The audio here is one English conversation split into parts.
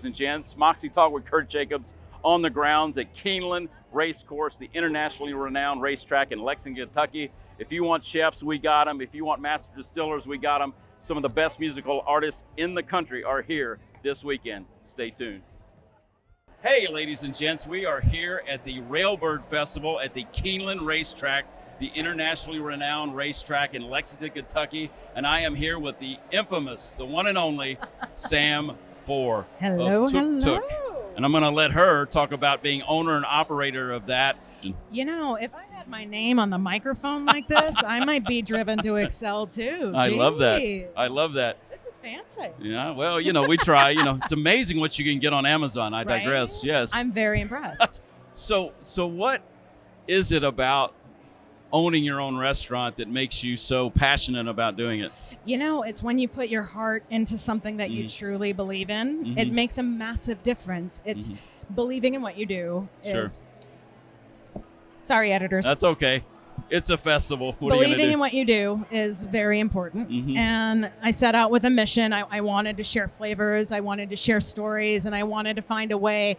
and gents. MoxieTalk with Kirt Jacobs on the grounds at Keeneland Racecourse, the internationally renowned racetrack in Lexington, Kentucky. If you want chefs, we got them. If you want master distillers, we got them. Some of the best musical artists in the country are here this weekend. Stay tuned. Hey, ladies and gents, we are here at the Railbird Festival at the Keeneland Racetrack, the internationally renowned racetrack in Lexington, Kentucky, and I am here with the infamous, the one and only Sam Fore of Tuk Tuk. And I'm going to let her talk about being owner and operator of that. You know, if I had my name on the microphone like this, I might be driven to excel too. I love that. I love that. This is fancy. Yeah, well, you know, we try. You know, it's amazing what you can get on Amazon. I digress. Yes. I'm very impressed. So what is it about owning your own restaurant that makes you so passionate about doing it? You know, it's when you put your heart into something that you truly believe in. It makes a massive difference. It's believing in what you do. Sure. Sorry, editors. That's okay. It's a festival. What Believing are you gonna do? in what you do is very important. And I set out with a mission. I wanted to share flavors. I wanted to share stories. And I wanted to find a way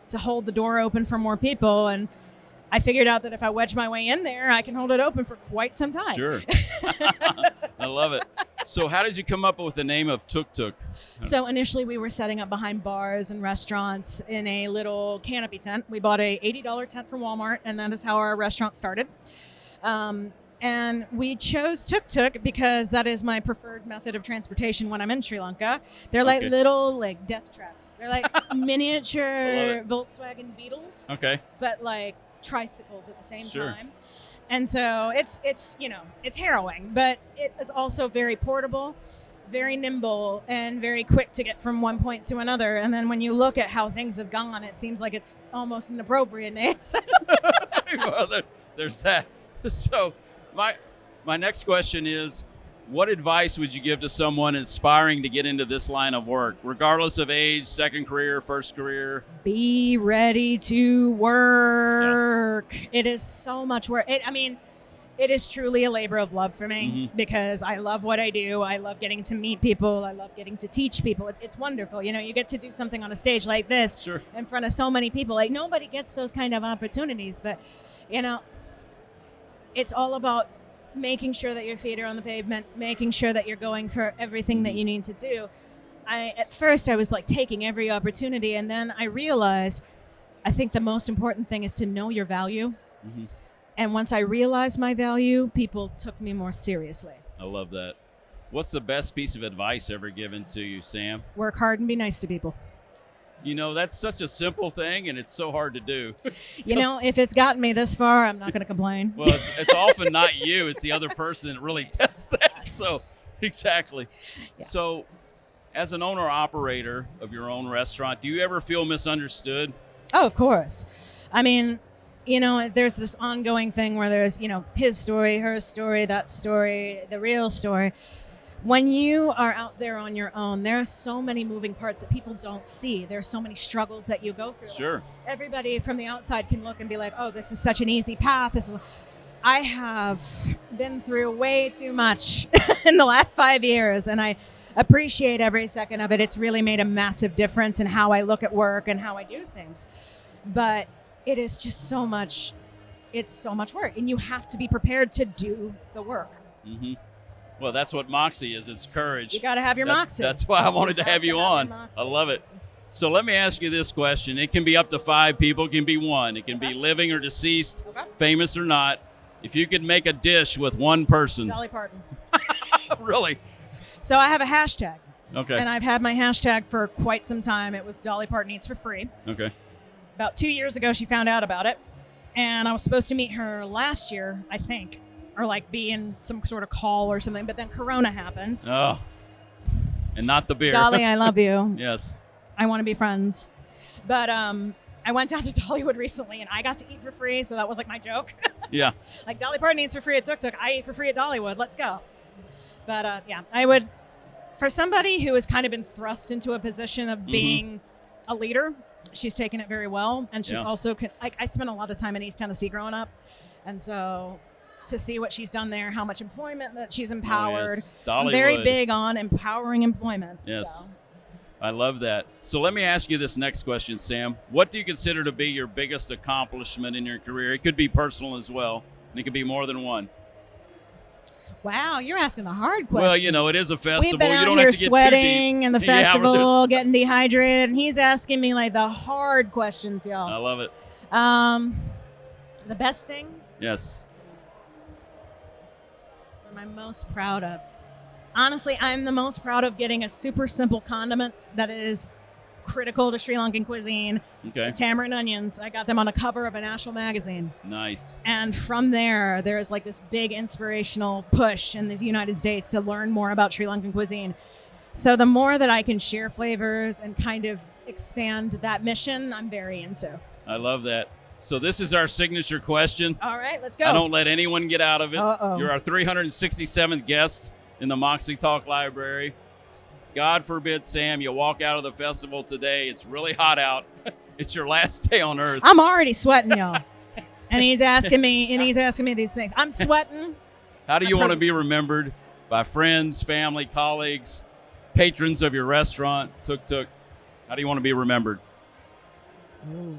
to hold the door open for more people. And I figured out that if I wedge my way in there, I can hold it open for quite some time. Sure. I love it. So how did you come up with the name of Tuk Tuk? So initially we were setting up behind bars and restaurants in a little canopy tent. We bought a $80 tent from Walmart, and that is how our restaurant started. And we chose Tuk Tuk because that is my preferred method of transportation when I'm in Sri Lanka. They're like little like death traps. They're like miniature Volkswagen Beetles. Okay. But like tricycles at the same time. And so it's you know, it's harrowing, but it is also very portable, very nimble, and very quick to get from one point to another. And then when you look at how things have gone, it seems like it's almost an appropriate name. Well, there's that. So my next question is, what advice would you give to someone aspiring to get into this line of work, regardless of age, second career, first career? Be ready to work. Yeah. It is so much work. It is truly a labor of love for me because I love what I do. I love getting to meet people. I love getting to teach people. It's wonderful. You know, you get to do something on a stage like this in front of so many people. Like, nobody gets those kind of opportunities. But, you know, it's all about making sure that your feet are on the pavement, making sure that you're going for everything that you need to do. At first, I was like taking every opportunity, and then I realized I think the most important thing is to know your value. And once I realized my value, people took me more seriously. I love that. What's the best piece of advice ever given to you, Sam? Work hard and be nice to people. You know, that's such a simple thing, and it's so hard to do. You know, if it's gotten me this far, I'm not going to complain. Well, it's often not you. It's the other person that really does that. Yes. So, exactly. Yeah. So, as an owner-operator of your own restaurant, do you ever feel misunderstood? Oh, of course. I mean, you know, there's this ongoing thing where there's, you know, his story, her story, that story, the real story. When you are out there on your own, there are so many moving parts that people don't see. There's so many struggles that you go through. Sure. Everybody from the outside can look and be like, oh, this is such an easy path. I have been through way too much in the last 5 years, and I appreciate every second of it. It's really made a massive difference in how I look at work and how I do things. But it is just so much, it's so much work, and you have to be prepared to do the work. Well, that's what Moxie is. It's courage. You got to have your Moxie. That's why I wanted to have you on. I love it. So let me ask you this question. It can be up to 5 people. It can be 1. It can be living or deceased, famous or not. If you could make a dish with one person. Dolly Parton. Really? So I have a hashtag. Okay. And I've had my hashtag for quite some time. It was Dolly Parton Eats for Free. Okay. About 2 years ago, she found out about it. And I was supposed to meet her last year, I think. Or like be in some sort of call or something, but then Corona happened. Oh, and not the beer. Dolly, I love you. Yes. I want to be friends. But I went down to Dollywood recently, and I got to eat for free, so that was like my joke. Yeah. Like, Dolly Parton eats for free at Tuk Tuk. I eat for free at Dollywood. Let's go. But yeah, I would, for somebody who has kind of been thrust into a position of being a leader, she's taken it very well. And she's also, like, I spent a lot of time in East Tennessee growing up. And so to see what she's done there, how much employment that she's empowered. Dollywood. Very big on empowering employment. Yes. So. I love that. So let me ask you this next question, Sam. What do you consider to be your biggest accomplishment in your career? It could be personal as well, and it could be more than one. Wow, you're asking the hard questions. Well, you know, it is a festival. We've been you out don't here have to get sweating too deep. in the Yeah, festival, getting dehydrated, and he's asking me like the hard questions, I y'all. love it. The best thing? Yes. What am I most proud of? Honestly, I'm the most proud of getting a super simple condiment that is critical to Sri Lankan cuisine. Okay. Tamarind onions. I got them on a cover of a national magazine. Nice. And from there's like this big inspirational push in the United States to learn more about Sri Lankan cuisine. So the more that I can share flavors and kind of expand that mission, I'm very into. I love that. So this is our signature question. All right, let's go. I don't let anyone get out of it. Uh-oh. You're our 367th guest in the MoxieTalk library. God forbid, Sam, you walk out of the festival today. It's really hot out. It's your last day on earth. I'm already sweating, y'all. And he's asking me these things. I'm sweating. How do you want to be remembered by friends, family, colleagues, patrons of your restaurant, Tuk Tuk? How do you want to be remembered? Ooh,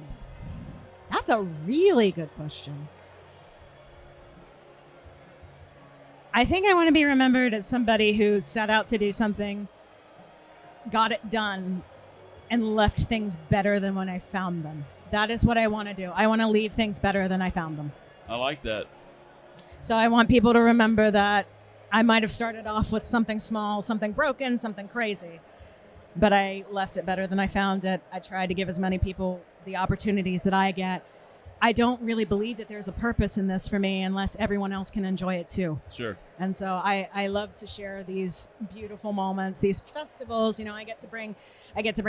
that's a really good question. I think I want to be remembered as somebody who set out to do something, got it done, and left things better than when I found them. That is what I want to do. I want to leave things better than I found them. I like that. So I want people to remember that I might have started off with something small, something broken, something crazy, but I left it better than I found it. I tried to give as many people the opportunities that I get. I don't really believe that there's a purpose in this for me unless everyone else can enjoy it too. Sure. And so I love to share these beautiful moments, these festivals. You know, I get to bring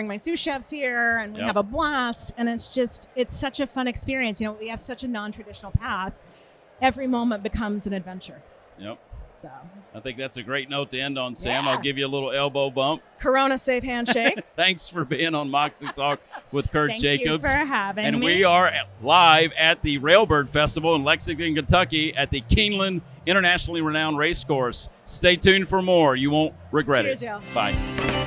my sous chefs here, and we have a blast. And it's such a fun experience. You know, we have such a non-traditional path. Every moment becomes an adventure. Yep. So I think that's a great note to end on, Sam. Yeah. I'll give you a little elbow bump. Corona safe handshake. Thanks for being on MoxieTalk with Kirt Jacobs. Thank you for having me. And we are live at the Railbird Festival in Lexington, Kentucky at the Keeneland Internationally Renowned Race Course. Stay tuned for more. You won't regret Cheers, it. y'all. Bye.